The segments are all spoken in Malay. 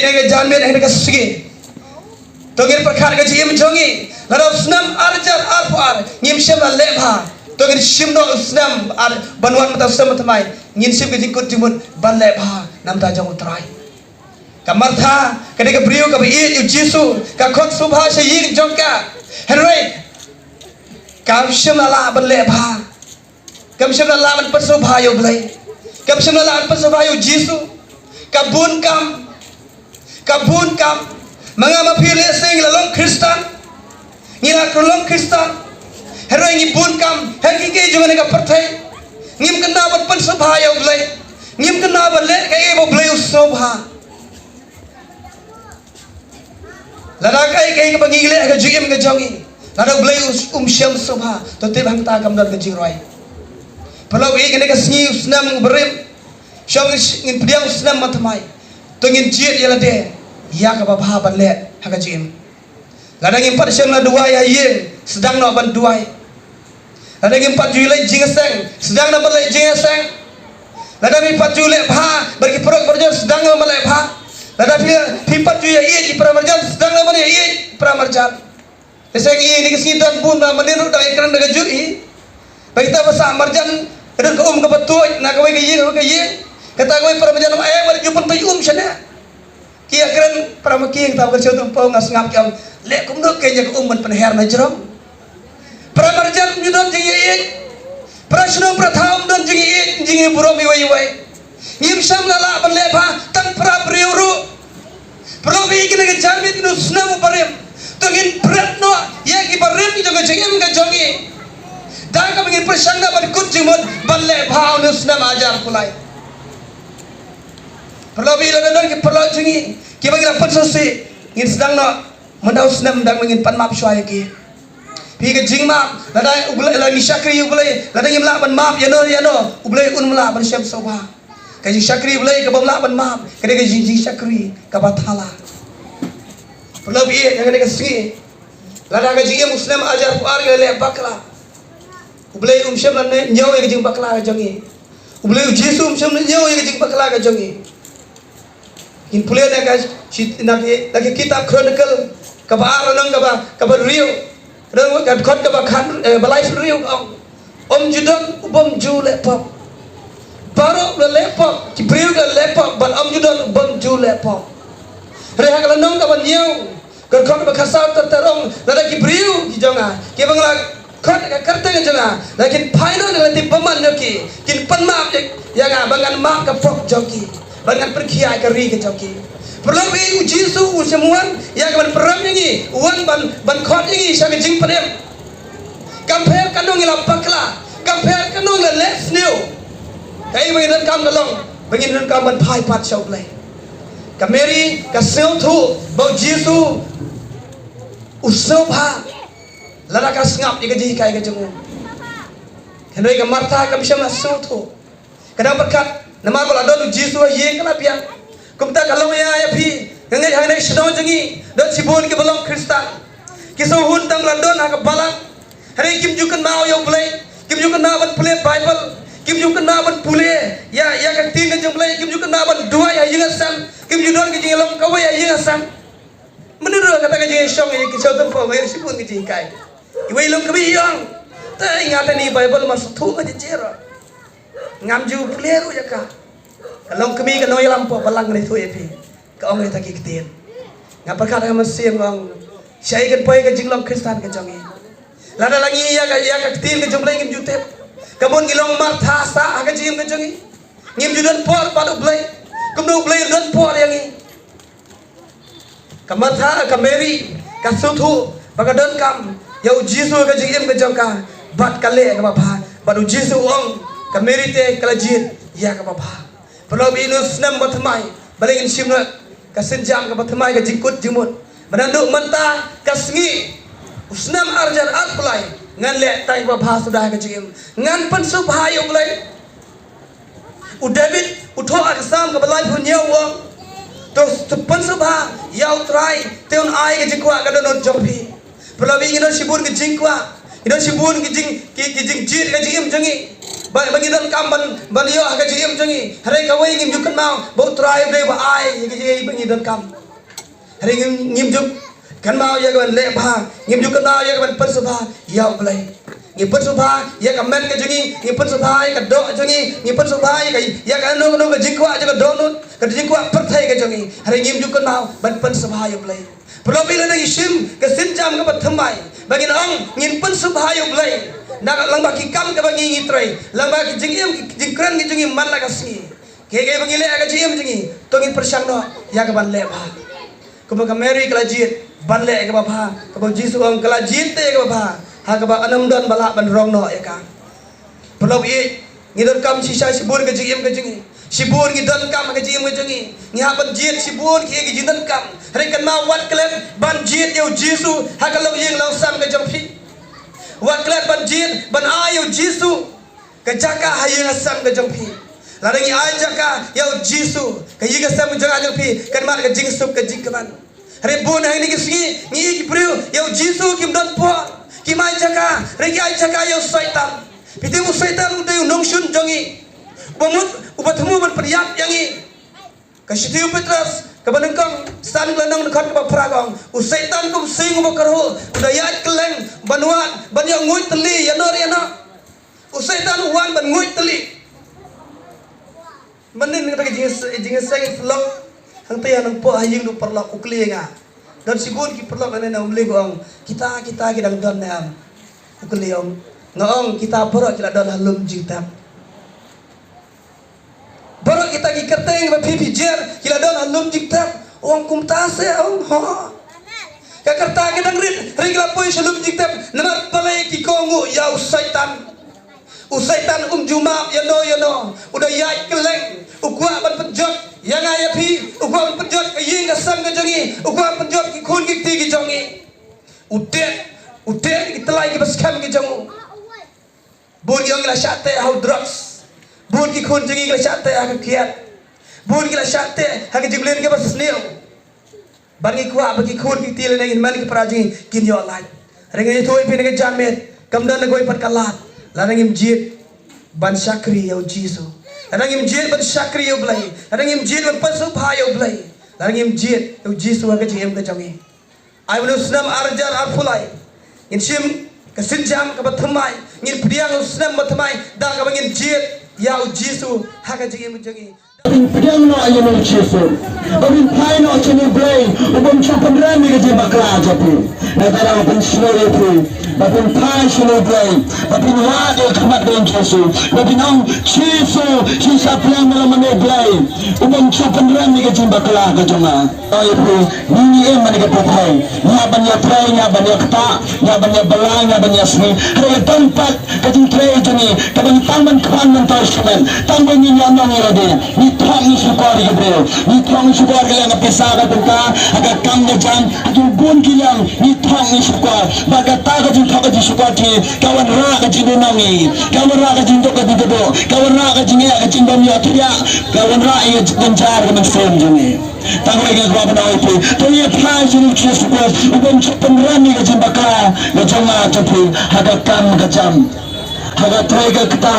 nega janmet nega sigi togir perkar gaji im jongi larap snam arjar arpar ngim shem la lebha togir shimno snam ar banwan mata snam tamai ngin sim gaji kut jimun ban lebha nam ta jong utrai kamartha kadega brio ka bi jisu ka khot subha se ying jongka henry kam shem la ban lebha kam shem la ban pasubha yo blai kam shem la ban pasubha yo jisu kabun kam mga mapili sing lalong Kristen ngira kulong Kristen hero ngi bun kam hegi ke junga nega perthai ngim kena bat pan sabha yo blai ngim kena bat le ke bo blai usobha lada kai ke bangi le ke jigim ke jongi lada blai syam sobha to te bang ta kam dan ke jingroi pelau e ke nega sngi usnam berim syam ngin pediang usnam matmai to ngin jiet yala de ya ka babha ban le haka jim ladang impat syam la dua ya yin sedang no ban duai ladang impat julai jingaseng sedang no ban le jingaseng ladang impat julai bha bagi perok berjan sedang no ban le bha ladang impat julai ye pramarjan sedang no ban ye pramarjan eseng ye ni kesidan pun na meniru dai kran daga juri bagi ta basa marjan kedan ko ka batuj na ka ke ye kata ko pramarjan ay wal jupan bay sana kia keren pramaki kita berjauh tumpau ngas ngap yang lek kumduk kenya ke umman penher na jerong pramarjan nyudon jingi ik prasnong pratham don jingi ik jingi burom iwai ngim sam lala ban lepha tang pra priuru provi kina ke jamit nu snam parem to ngin pratno ya ki parem ki joge jingem ka jogi da ka ngin prasanga ban kut jimot ban lepha nu snam ajar kulai perlabi ladan ke perlabi jingi ki bagi lapan sosi ngin sedang no mendau senam dang ngin pan map syai ki pi ke jing map ladai ublai la ni syakri ublai ladai ngim la ban map ya no ublai un mla ban syam sobha ka jing syakri ublai ka bamla ban map ka de jing syakri ka bathala perlabi ya ka de ke singi ladai ka jing muslim ajar par ke le bakla ublai syam lan nyau ke jing bakla ka jangi ublai jisu syam nyau ke jing bakla ka jangi in pulia na guys naki kitab chronicle kaba nang kaba rio nang kad khot kaba khan balai rio om judon ubom ju lepop baro le lepop ki brio le lepop ban om judon ubom ju lepop re ha kala nang kaba niau kad khot kaba khasa tarong lada ki brio ki jonga ki bangla khot ka karte ka jonga lakin phaino na ti paman joki kin panmap ya ga bangan map ka pok joki bangan perkiai kari ke joki perlu bi jisu semuan ya kan peram ngi uan ban khot ngi sa ke jing padem kamper kanong ila pakla kamper kanong la let's new kai bagi dan kam dalong bagi dan kam ban phai pat shau play kameri ka sel thu bau jisu usobha lada ka ngap ni ke ji kai ke jung kenoi ka martha ka bisam la sel thu kadang berkat nama ko adon jisu ye kana piang kumta kalong ya phi ngai hanai shdo jangi don sibon ke balong kristan kiso hun tang landon ha ka balang hari kim jukan mau yo play kim jukan na ban play bible kim jukan na ban pule ya ka tin ke jong play kim jukan na ban dua ya yinga sam kim judon ke jing long ka ya yinga sam menurut kata ke jing shong ye kiso tan po ngai sibon ke jing kai iwai long ka bi yong ta ingata ni bible mas thu ka jero ngam ju pleru jaka kalong kami ka noy lampo balang ni thu epi ka ong ta ki ktin ngap perkara ka masiem ngong syai kan poi ka jinglong kristan ka jongi lada langi ya ka ktin ka jomlai ngim jutep kabon gilong martha sa ka jim ka jongi ngim judan por padu blai kum do blai don por yangi kamatha ka meri ka suthu bagadon kam yau jisu ka jim ka jongka bat kale ka ba badu jisu ong kamerite kalajit ya ka baba perlu binus nam batmai balingin simna kasenjam ka batmai ka jikut jimut menanduk mentah kasngi usnam arjan atplai ngan le tai baba sudah ka jim ngan pensub hayo ulai u david utho aksam ka balai punya wong to pensub ha yau trai teun ai ka jikwa ka don jompi perlu binus sibun ka jingkwa ino sibun ki jing jit ka jim jangi bagi dan kam ban yo ha ka jim jangi hare ka wai ngim jukan mau bau trai bre ba ai ka ji bagi dan kam hare ngim juk kan mau ya ban le ba ngim jukan mau ya ban persubha ya blai ngim persubha ya ka men ka jangi ngim persubha ya ka do jangi ngim persubha ya ka no ka jingkwa ja ka do no ka jingkwa perthai ka jangi hare ngim jukan mau ban persubha ya blai Probably na isim kasin jam ka pathamai bagin ang ngin persubha ya blai nak lang baki kam ka bangi ngitrai lang baki jingim jingkran ngi jingim man la kasni ke bangi le ka jingim jingi to ngin persang no ya ka ban le ba kuma ka mary kala jit ban le ka ba ka ba jisu ang kala jit te ka ba ha ka ba anam don bala ban rong no ya ka probably ngidon kam sisa sibur ka jingim ka jingi sibur ngidon kam ka jingim ka jingi ngi ha ban jit sibur ki ngidon kam rekan ma wat klen ban jit yo jisu ha ka lo yeng lo sam ka jampi wat klet ban jit ban ayo jisu ka jaka hayeng asam ka jampi larangi ay jaka yo jisu ka yiga sam jaka jampi kan ma ka jing sup ka jing kaman re bun hay ni kisgi ni ki priu yo jisu kim don po ki mai jaka re ki ay jaka yo saitan piti mu saitan ude nong shun jongi bomut ubatmu ban priyap yangi ka shitiu petras kabanengkong san glanang dekat ke pragong usaitan kum sing mo karho udayat keleng banuat banyak nguit teli ya no usaitan wan ban nguit teli manin kata jinges sang vlog hang taya nang po haying du perlok ukli nga dan sigun ki perlok ane na umli gong kita kidang don na ukli ong ngong kita borok kila don halum jitam baru kita gikerteng ba pipijer kila don halum jitam ong kumtase ong ho kakarta gedang rin kila poy halum jitam nama palay ki kongu ya usaitan juma ya no udah yai keleng ukwa ban penjot yang aya pi ukwa ban penjot ka ying ka sam ka jongi ukwa penjot ki khun ki ti ki jongi udet ki telai ki baskam ki jongu bun yang la shate how drugs bun ki khun jongi la shate ha ka kiat bun ki la shate ha ka jiblen ki bas sneo bangi kwa bagi khun ki ti le ngin man ki praji kin yo lai rengai thoi pe ne jamet kamdan ne goi pat kalat lanangim jit ban sakri yo jisu lanangim jit ban sakri yo blai lanangim jit ban pasu pha yo blai lanangim jit yo jisu ka jim ka jangi ai bunu snam arjar afulai in sim ka sinjam ka bathamai ngin priang snam bathamai da ka bangin jit ya jisu ha ka jim jangi Pidang no ayo no chiso, abin pai no chini blay, ubam chupan rami ke jemba kelaja pu, natara abin sinore pu, abin pai sino blay, abin wade kamat dengan chiso, abin ang chiso, sisa pelang malam mane blay, ubam chupan rami ke jemba kelaja jonga, ayo pu, nini mane ke pupai, nyaban ya pray, nyaban ya kata, nyaban ya belang, nyaban ya sni, hari tempat kajing tray jeni, kabang taman kapan mentorsemen, tambah ni nyamang irade, Thong sukar Gabriel, ni thong sukar kaya nga pisaka tungka, aga kam na jam, aking gun kilang ni thong sukar, baga taga jing thong jing sukar ti, kawan ra ka jing nongi, kawan ra ka jing to ka dito, kawan ra ka jing ya ka jing bamya tuya, kawan ra iya jing jar ka magfilm jini. Tangoy nga kwa na ito, to iya pa jing chi sukar, ubang chupan rani ka jing baka, na jang ma chupi, aga kam ka jam, aga try ka kita,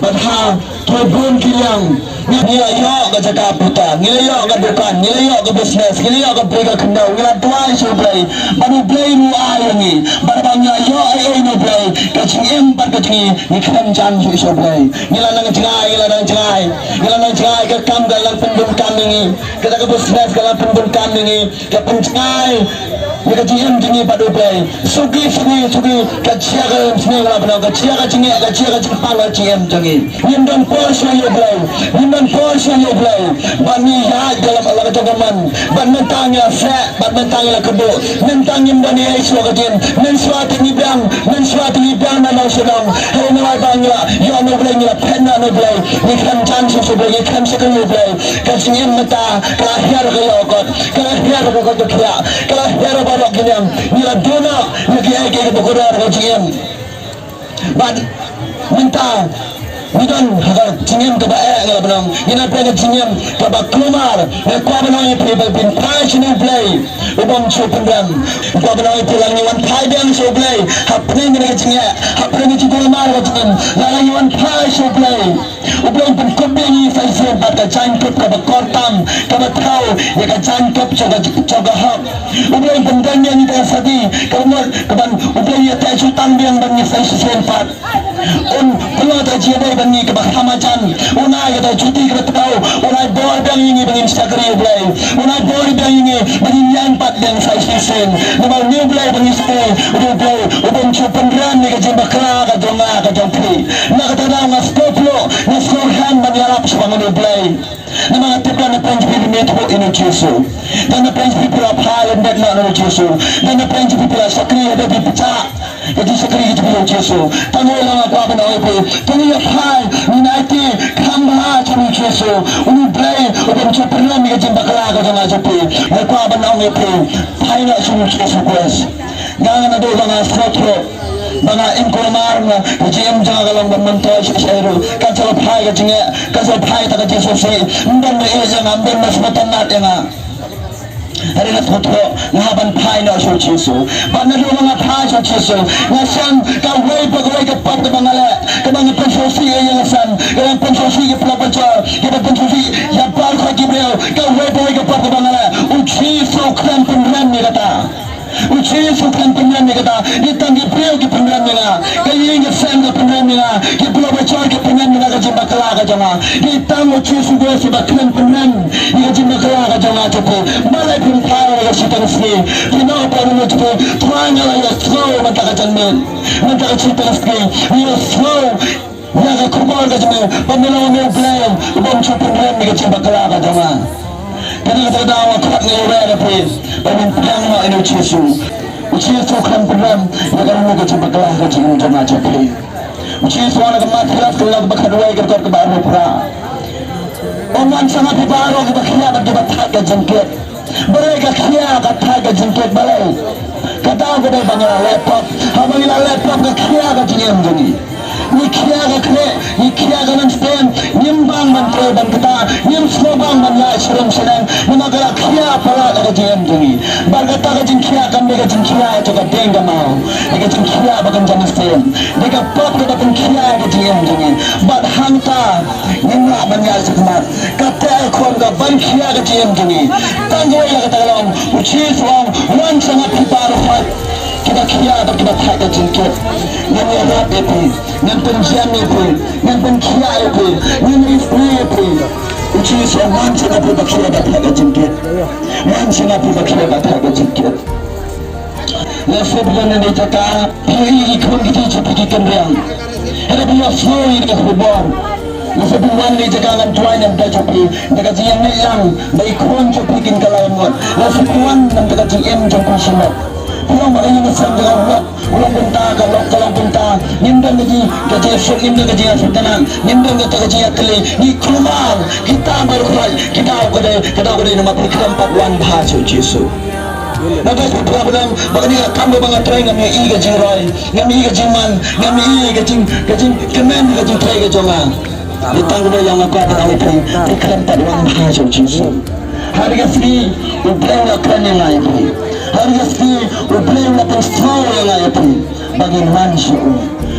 badha tribun kilang nilayo ka jaka puta nilayo ka dukan nilayo ka business nilayo ka pega kendaw ngila tuai so play bani play mu ayangi barbanya yo ay no play kaching empat kaching ni kan jan so play ngila nang jangai ka kam dalam pendun kami kita ka business dalam pendun kami ka pencengai ni ka jim jingi padu play sugi ka chiaga sini la bana ka chiaga jingi ka chiaga pala jim jangi Nindon portion yo blay, bani ya dalam Allah kataman, ban mentangnya set, ban mentangnya kedo, mentangnya bani Aisyah katin, mensuatu ibang na nasional, hari nawai bangla, yo no blay ni penna no blay, ni kan chance so blay, ni kan second no blay, kasingin mata, kalahir kayo kot kya, kalahir balok ginyang, ni la dona, lagi ay kaya bukurar kajingin, ban mentang. Bukan hal cingem ke baik kalau benang. Ina pernah cingem ke bak keluar. Nekwa benang yang pelibet bin passion play. ubang chupendam ko bana pulang ni wan pai bang so play hapne ni kecingnya hapne ni cikul mar kecing lalang ni wan pai so play ubang pun kopeng ni sai sen pat ka chan kop ka kortam ka thau ya ka chan kop choga hap ubang pun ganya ni ta sadi ka mar ka ban ubang ya ta chutan biang ban ni sai sen pat un pulo ta jidai ban ni ka hamajan unai ka ta cuti ka tau unai bor bang ni bang sakri ubang unai bor bang ni bang yan pat bang sai sen namal new play bang stay ubang chupendam ni ka jimbakla ka jonga ka jompi na ka ta na skoplo na skorhan mangyarap sa mga play na mga tipla na French people metro inuchiso na French people of Highland na inuchiso na French people of Sakri na pipicha kasi Sakri ito inuchiso tango lang ako ako na opo tango yung high ni naiti kamba sa inuchiso unu play upang chupernami ka jimbakla ka jama japi may kwa ba na ang opo high na sa inuchiso kwes nga na doon mga skotro mga inkurmar na GM jangan kalau mementoy seiru kasal pai kacingnya kasal pai tak kacing sosai ndang na eza ngambil mas matanat yang hari na foto ngaban pai na so chiso bana do mga pai so chiso ngasan ka way pagway ka pat bangala ka mga pensosi yang san ka pensosi ka plapacha ka pensosi ya par ka gibreo ka way pagway ka pat bangala chiso kran penran ni kata uchi sukan penyan ni kata ditang di priyo ki penyan ni na kayi ngi sen ki penyan ni na ki pulau bacor ki penyan ni na kaji bakala ka jama ditang uchi sugo si baklan penyan ni kaji bakala ka jama chopo malay pintayo ka sitang sni kinaw pa rin chopo tuwanga la ya slow mantaka janmin mantaka sitang sni ya slow ya ka kumar ka jama pamilaw ni ublayan ubang chopo penyan ni kaji bakala ka jama kini kita dawa kuat ni orang apa pemimpin mak ini cisu cisu kan program negara muka cuba kelah ke cium jamaah capai cisu orang kemat kelas kelas berkedua kerja kebaru pura oman sangat baru kita kia bagi batak ke jengket mereka kia kata ke jengket balai kata kita banyak laptop hamil laptop ke kia ke cium jadi ni kia ke nan stand nimbang menteri dan kita nim slobang manla siram senang namagala kia pala ka jeng dungi bargata ka jeng kia kan mega jeng kia to ka denga mau mega jeng kia bagan jang stand mega pop ka bagan kia ka jeng dungi bad hangta nimla manya sakmat kata kon ka ban kia ka jeng dungi tango ya ka tagalong uchi swang wan sangat pibar fat kita kia atau kita tak jengket ngan rap itu ngan penjam itu ngan penkia itu ngan istri itu uci seorang sangat berbakia tak jengket man sangat berbakia tak jengket nasib dan jaka hari ikut kita cepat kendang ada dia flow ini khubor nasib wan ni jaka ngan tuai nam ta cepi dekat yang yang baik kon cepi kin kalamot nasib wan nam dekat GM jangkau semut pulang makanya ngesan dengan ulang benta kalau benta nimbang gaji esok nimbang gaji esok tenang nimbang gaji kali ni keluar kita berkuat kita kena nama program paduan bahasa Yesus. Naga kita bilang makanya kamu banget try ngami gaji roy ngami gaji man ngami gaji kemen gaji try gaji man ditanggung yang aku ada itu program paduan bahasa Yesus. Harga free ubleng akan yang lain harga free ubleng akan strong yang lain bagi manusia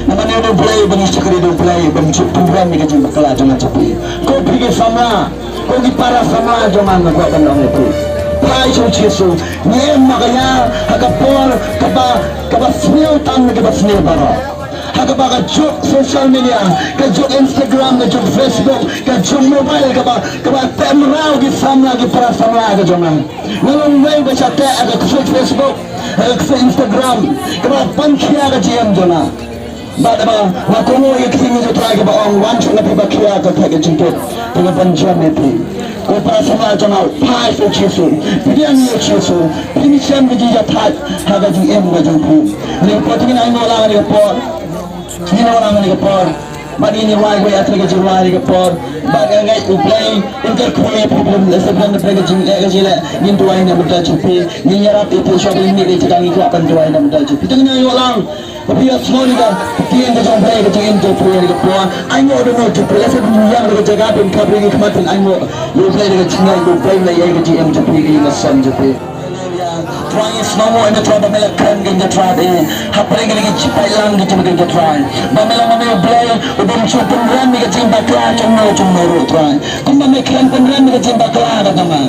namanya ubleng bagi sekali ubleng bagi program ni kaji bakal jangan cepi kau pergi sama kau pergi para sama jangan nak buat benda itu pai Yesus ni makanya hakapor kaba sniu tang kaba sniu bara hakabaga juk social media ka juk Instagram ka juk Facebook ka juk mobile kaba temrau di samla di para samla ka jangan ngalong way ba sa te aga ka Facebook aga ka Instagram kaba pankia ka GM jona bada ba wakomo yakini jo try ka ba on one chuna pa kia ka ka jingket dengan panjam itu ko para samla jona pai so Yesus pidian ni Yesus ini sem di jatat haga GM ka jangku ni potingin ay mola ni po ini orang ni kapor, bagi ni wai wai atau kerja wai kapor, bagi ngai uplay, inter koi problem sebenarnya mereka kerja le, ni tuai ni muda cuci, ni nyarap itu shopping ni dia cakap itu apa tuai ni muda cuci. Itu ni orang, tapi ya semua ni kan, dia yang kerja play kerja inter koi ni kapor, I know ada no cuci, sebenarnya yang kerja jaga pun kabel kematin I know, you play kerja ni, you play ni kerja yang cuci ni ngasam cuci. try snow and the try bamela kan gen try de hapre gen gi chipai lang gi gen try bamela mame blay ubom chupun ran mi gen bakla chumno ro try kumba me kan pen ran mi gen bakla da kama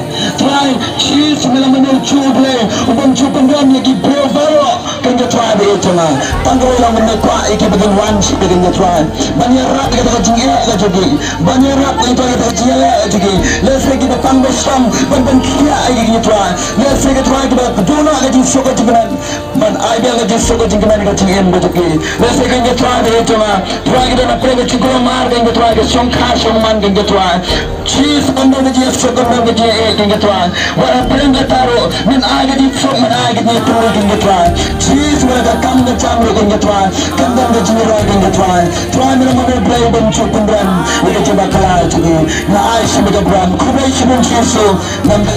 try cheese mela mame chuble ubom chupun ran mi gi bro varo gen try de chama tangro lang me kwa iki begin one chip gen try banya rap ga jing ga jogi banya rap itu ga jing ga jogi let's say the tango stam ban kia gi try let's say try ga do not let you so go to man I be let you so go to ga ting em go jogi let's say ga try de chama try ga na pre ga chiko mar ga try ga song kha song man ga try cheese on the ji so go ga ji ga try what I bring ga taro min I ga di so man I ga di to ga try cheese wala ga kam ga cham ga try kam ga ji ra ga try min ma play ban chupun ran ga ji bakala jogi na I shi ga bram kubai shi mun cheese so nan